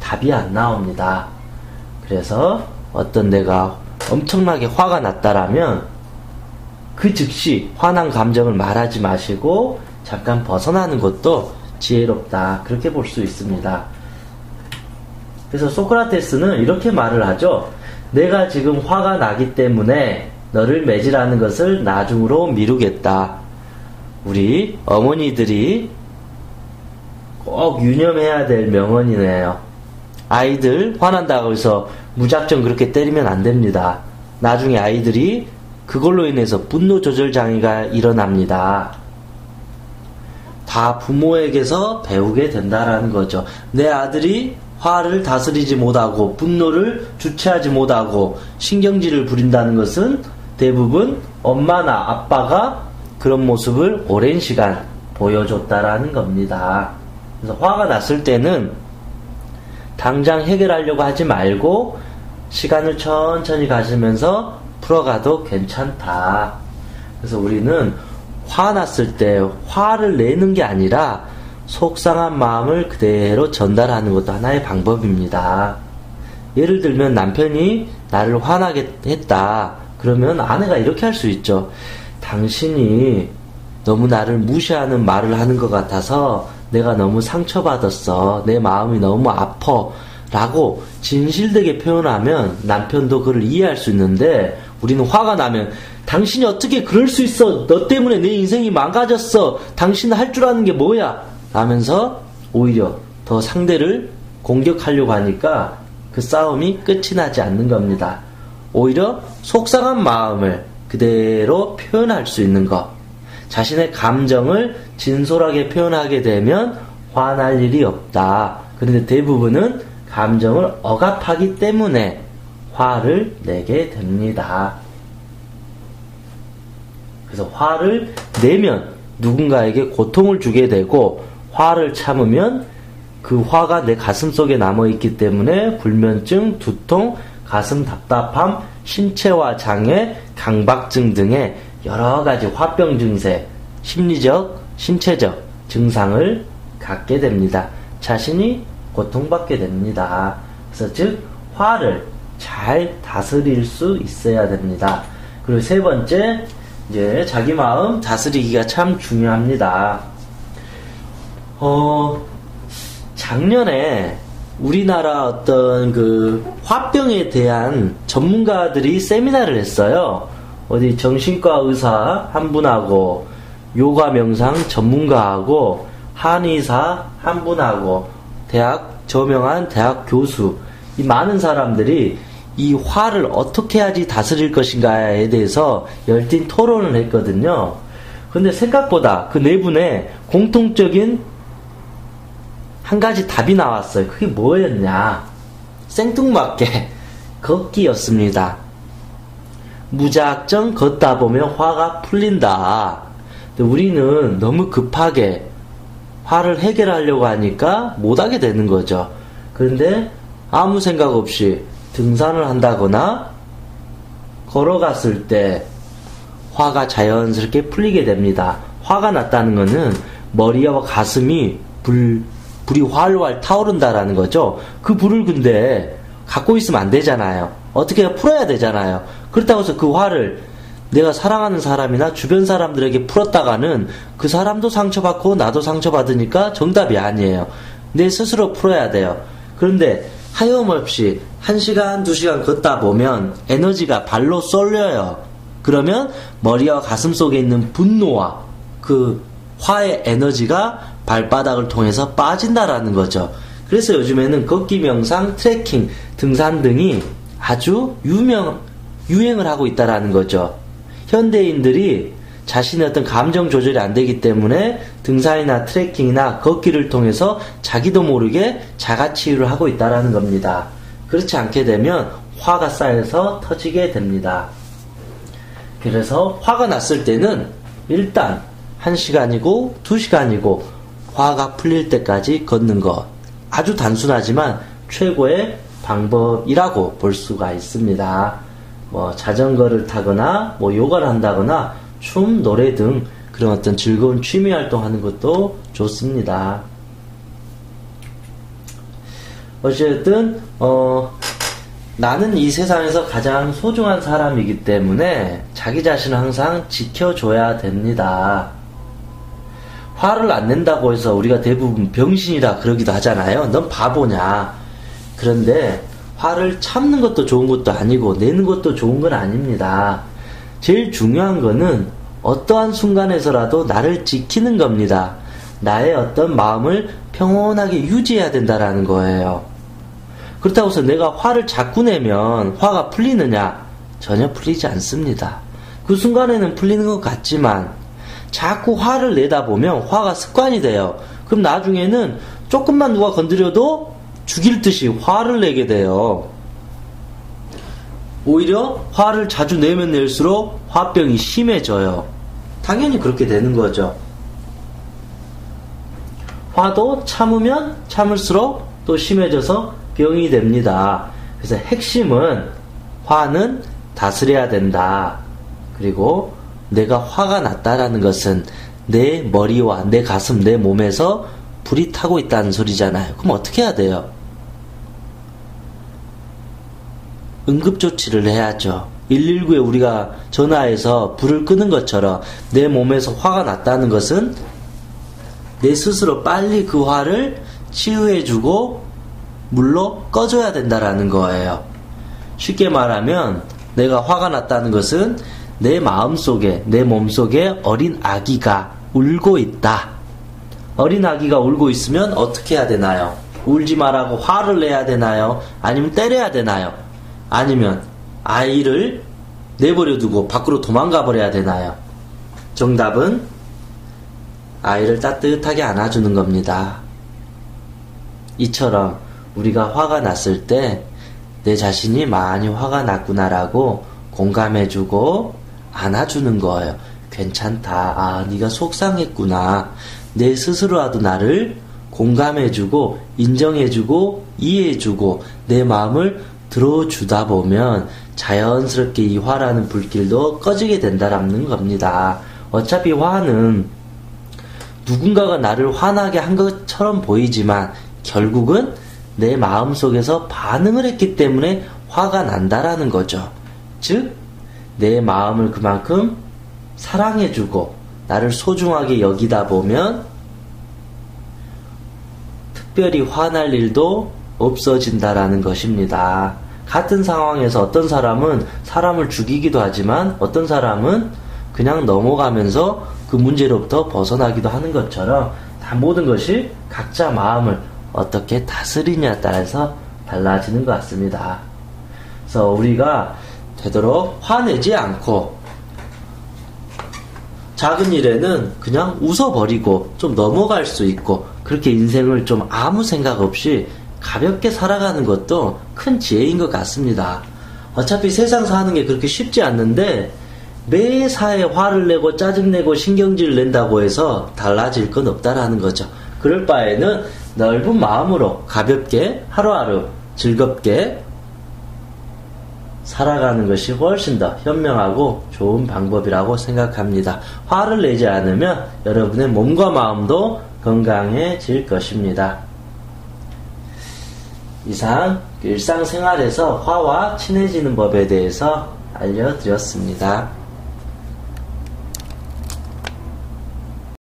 답이 안 나옵니다. 그래서 어떤 내가 엄청나게 화가 났다라면 그 즉시 화난 감정을 말하지 마시고 잠깐 벗어나는 것도 지혜롭다. 그렇게 볼 수 있습니다. 그래서 소크라테스는 이렇게 말을 하죠. 내가 지금 화가 나기 때문에 너를 매질하는 것을 나중으로 미루겠다. 우리 어머니들이 꼭 유념해야 될 명언이네요. 아이들 화난다고 해서 무작정 그렇게 때리면 안 됩니다. 나중에 아이들이 그걸로 인해서 분노 조절 장애가 일어납니다. 다 부모에게서 배우게 된다라는 거죠. 내 아들이 화를 다스리지 못하고 분노를 주체하지 못하고 신경질을 부린다는 것은 대부분 엄마나 아빠가 그런 모습을 오랜 시간 보여줬다라는 겁니다. 그래서 화가 났을 때는 당장 해결하려고 하지 말고 시간을 천천히 가지면서 풀어가도 괜찮다. 그래서 우리는 화났을 때 화를 내는 게 아니라 속상한 마음을 그대로 전달하는 것도 하나의 방법입니다. 예를 들면 남편이 나를 화나게 했다. 그러면 아내가 이렇게 할 수 있죠. 당신이 너무 나를 무시하는 말을 하는 것 같아서 내가 너무 상처받았어. 내 마음이 너무 아파. 라고 진실되게 표현하면 남편도 그걸 이해할 수 있는데 우리는 화가 나면 당신이 어떻게 그럴 수 있어? 너 때문에 내 인생이 망가졌어. 당신은 할 줄 아는 게 뭐야? 라면서 오히려 더 상대를 공격하려고 하니까 그 싸움이 끝이 나지 않는 겁니다. 오히려 속상한 마음을 그대로 표현할 수 있는 것. 자신의 감정을 진솔하게 표현하게 되면 화날 일이 없다. 그런데 대부분은 감정을 억압하기 때문에 화를 내게 됩니다. 그래서 화를 내면 누군가에게 고통을 주게 되고 화를 참으면 그 화가 내 가슴 속에 남아있기 때문에 불면증, 두통, 가슴 답답함, 신체화 장애, 강박증 등의 여러가지 화병 증세, 심리적, 신체적 증상을 갖게 됩니다. 자신이 고통받게 됩니다. 그래서 즉 화를 잘 다스릴 수 있어야 됩니다. 그리고 세 번째, 이제 자기 마음 다스리기가 참 중요합니다. 작년에 우리나라 어떤 그 화병에 대한 전문가들이 세미나를 했어요. 어디 정신과 의사 한 분하고 요가 명상 전문가하고 한의사 한 분하고 저명한 대학 교수, 이 많은 사람들이 이 화를 어떻게 해야지 다스릴 것인가에 대해서 열띤 토론을 했거든요. 근데 생각보다 그 네 분의 공통적인 한 가지 답이 나왔어요. 그게 뭐였냐? 생뚱맞게 걷기였습니다. 무작정 걷다 보면 화가 풀린다. 근데 우리는 너무 급하게 화를 해결하려고 하니까 못하게 되는 거죠. 그런데 아무 생각 없이 등산을 한다거나 걸어갔을 때 화가 자연스럽게 풀리게 됩니다. 화가 났다는 것은 머리와 가슴이 불이 활활 타오른다라는 거죠. 그 불을 근데 갖고 있으면 안 되잖아요. 어떻게 풀어야 되잖아요. 그렇다고 해서 그 화를 내가 사랑하는 사람이나 주변 사람들에게 풀었다가는 그 사람도 상처받고 나도 상처받으니까 정답이 아니에요. 내 스스로 풀어야 돼요. 그런데 하염없이 1시간, 2시간 걷다 보면 에너지가 발로 쏠려요. 그러면 머리와 가슴 속에 있는 분노와 그 화의 에너지가 발바닥을 통해서 빠진다라는 거죠. 그래서 요즘에는 걷기 명상, 트레킹, 등산 등이 아주 유행을 하고 있다라는 거죠. 현대인들이 자신의 어떤 감정 조절이 안 되기 때문에 등산이나 트레킹이나 걷기를 통해서 자기도 모르게 자가치유를 하고 있다라는 겁니다. 그렇지 않게 되면 화가 쌓여서 터지게 됩니다. 그래서 화가 났을 때는 일단 1시간이고 2시간이고 화가 풀릴 때까지 걷는 것, 아주 단순하지만 최고의 방법이라고 볼 수가 있습니다. 자전거를 타거나 요가를 한다거나 춤, 노래 등 그런 어떤 즐거운 취미 활동하는 것도 좋습니다. 어쨌든 나는 이 세상에서 가장 소중한 사람이기 때문에 자기 자신을 항상 지켜줘야 됩니다. 화를 안 낸다고 해서 우리가 대부분 병신이라 그러기도 하잖아요. 넌 바보냐. 그런데 화를 참는 것도 좋은 것도 아니고 내는 것도 좋은 건 아닙니다. 제일 중요한 거는 어떠한 순간에서라도 나를 지키는 겁니다. 나의 어떤 마음을 평온하게 유지해야 된다라는 거예요. 그렇다고 해서 내가 화를 자꾸 내면 화가 풀리느냐? 전혀 풀리지 않습니다. 그 순간에는 풀리는 것 같지만 자꾸 화를 내다 보면 화가 습관이 돼요. 그럼 나중에는 조금만 누가 건드려도 죽일 듯이 화를 내게 돼요. 오히려 화를 자주 내면 낼수록 화병이 심해져요. 당연히 그렇게 되는 거죠. 화도 참으면 참을수록 또 심해져서 병이 됩니다. 그래서 핵심은 화는 다스려야 된다. 그리고 내가 화가 났다라는 것은 내 머리와 내 가슴, 내 몸에서 불이 타고 있다는 소리잖아요. 그럼 어떻게 해야 돼요? 응급조치를 해야죠. 119에 우리가 전화해서 불을 끄는 것처럼 내 몸에서 화가 났다는 것은 내 스스로 빨리 그 화를 치유해주고 물로 꺼줘야 된다라는 거예요. 쉽게 말하면 내가 화가 났다는 것은 내 마음속에, 내 몸속에 어린 아기가 울고 있다. 어린 아기가 울고 있으면 어떻게 해야 되나요? 울지 말라고 화를 내야 되나요? 아니면 때려야 되나요? 아니면 아이를 내버려 두고 밖으로 도망가 버려야 되나요? 정답은 아이를 따뜻하게 안아주는 겁니다. 이처럼 우리가 화가 났을 때 내 자신이 많이 화가 났구나라고 공감해주고 안아주는 거예요. 괜찮다. 아, 네가 속상했구나. 내 스스로라도 나를 공감해주고 인정해주고 이해해주고 내 마음을 들어주다 보면 자연스럽게 이 화라는 불길도 꺼지게 된다라는 겁니다. 어차피 화는 누군가가 나를 화나게 한 것처럼 보이지만 결국은 내 마음속에서 반응을 했기 때문에 화가 난다라는 거죠. 즉, 내 마음을 그만큼 사랑해주고 나를 소중하게 여기다 보면 특별히 화날 일도 없어진다라는 것입니다. 같은 상황에서 어떤 사람은 사람을 죽이기도 하지만 어떤 사람은 그냥 넘어가면서 그 문제로부터 벗어나기도 하는 것처럼 다 모든 것이 각자 마음을 어떻게 다스리냐에 따라서 달라지는 것 같습니다. 그래서 우리가 되도록 화내지 않고 작은 일에는 그냥 웃어버리고 좀 넘어갈 수 있고 그렇게 인생을 좀 아무 생각 없이 가볍게 살아가는 것도 큰 지혜인 것 같습니다. 어차피 세상 사는 게 그렇게 쉽지 않는데 매사에 화를 내고 짜증내고 신경질을 낸다고 해서 달라질 건 없다라는 거죠. 그럴 바에는 넓은 마음으로 가볍게 하루하루 즐겁게 살아가는 것이 훨씬 더 현명하고 좋은 방법이라고 생각합니다. 화를 내지 않으면 여러분의 몸과 마음도 건강해질 것입니다. 이상 일상생활에서 화와 친해지는 법에 대해서 알려드렸습니다.